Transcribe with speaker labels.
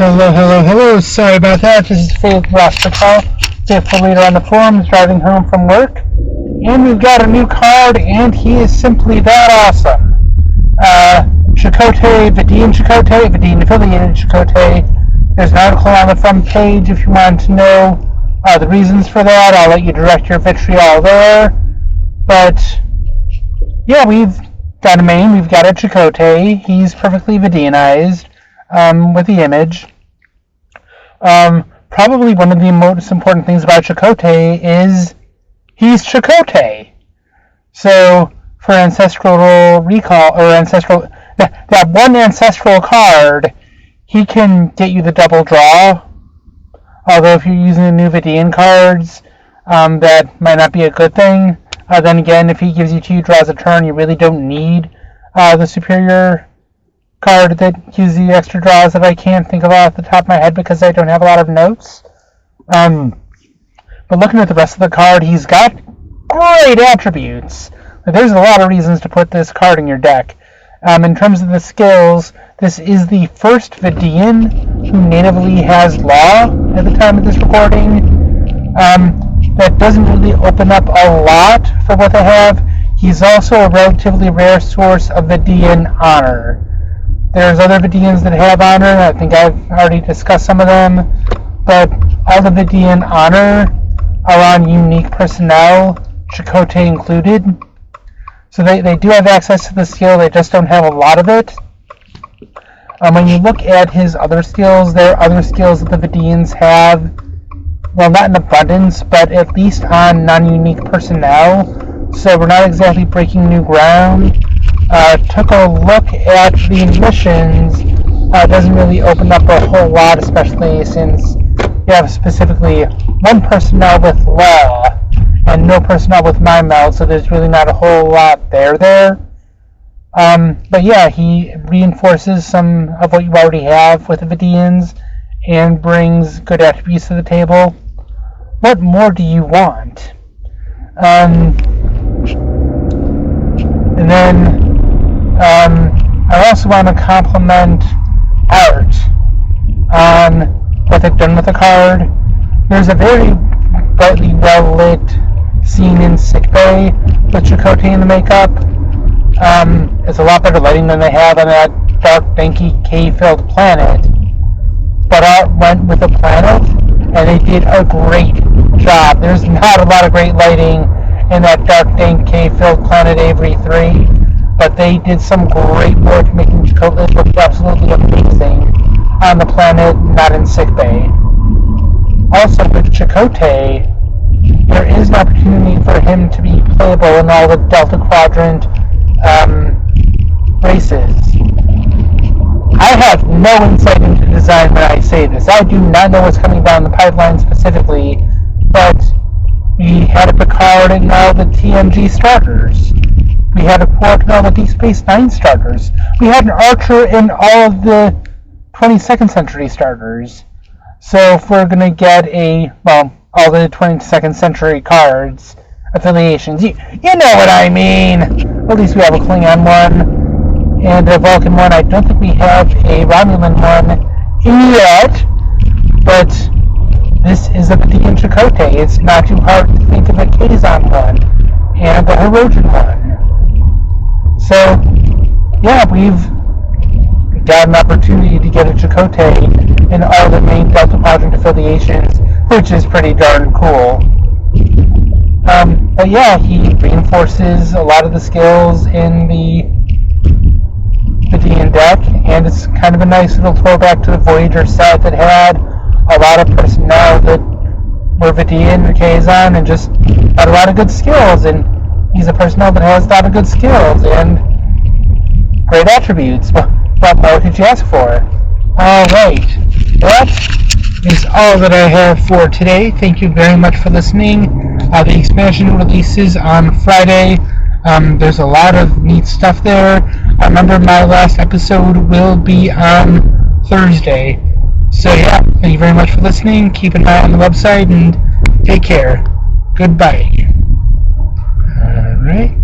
Speaker 1: Hello, hello, hello. Sorry about that. This is Faith Roster faithful leader on the forums, driving home from work. And we've got a new card, and he is simply that awesome. Chakotay, Vidian Chakotay, Vidian affiliated Chakotay. There's an article on the front page if you want to know the reasons for that. I'll let you direct your vitriol there. But, yeah, we've got a main, we've got a Chakotay. He's perfectly Vidianized. With the image. Probably one of the most important things about Chakotay is he's Chakotay. So, for ancestral recall, or that one ancestral card, he can get you the double draw. Although if you're using the new Vidian cards, that might not be a good thing. Then again, if he gives you 2 draws a turn, you really don't need the superior card that gives you extra draws that I can't think of off the top of my head because I don't have a lot of notes. But looking at the rest of the card, he's got great attributes. There's a lot of reasons to put this card in your deck. In terms of the skills, this is the first Vidian who natively has Law at the time of this recording. That doesn't really open up a lot for what they have. He's also a relatively rare source of Vidian Honor. There's other Vidians that have honor. I think I've already discussed some of them. But all the Vidian honor are on unique personnel, Chakotay included. So they do have access to the skill, they just don't have a lot of it. When you look at his other skills, there are other skills that the Vidians have, well, not in abundance, but at least on non-unique personnel. So we're not exactly breaking new ground. Took a look at the missions. Doesn't really open up a whole lot, especially since you have specifically 1 personnel with Law and no personnel with Mind Meld, so there's really not a whole lot there. But yeah, he reinforces some of what you already have with the Vidians and brings good attributes to the table. What more do you want? And then I also want to compliment art on what they've done with the card. There's a very brightly well-lit scene in sickbay with Chakotay in the makeup. It's a lot better lighting than they have on that dark, danky, cave-filled planet. But art went with the planet, and they did a great job. There's not a lot of great lighting in that dark, dank, cave-filled planet Avery 3. But they did some great work making Chakotay look absolutely amazing on the planet, not in sickbay. Also, with Chakotay, there is an opportunity for him to be playable in all the Delta Quadrant races. I have no insight into design when I say this. I do not know what's coming down the pipeline specifically, but we had a Picard in all the TNG starters. We had a Quark in all the Deep Space Nine starters. We had an Archer in all of the 22nd century starters. So if we're going to get all the 22nd century cards, affiliations, you know what I mean. At least we have a Klingon one and a Vulcan one. I don't think we have a Romulan one yet, but this is a Vidian Chakotay. It's not too hard to think of a Kazon one and a Hirogen one. So, yeah, we've got an opportunity to get a Chakotay in all the main Delta Quadrant affiliations, which is pretty darn cool. But yeah, he reinforces a lot of the skills in the Vidian deck, and it's kind of a nice little throwback to the Voyager set that had a lot of personnel that were Vidian and Kazon and just had a lot of good skills, and he's a personnel that has a lot of good skills and great attributes. What more could you ask for? Alright, that is all that I have for today. Thank you very much for listening. The expansion releases on Friday. There's a lot of neat stuff there. Remember, my last episode will be on Thursday. So yeah, thank you very much for listening. Keep an eye on the website and take care. Goodbye. Alright.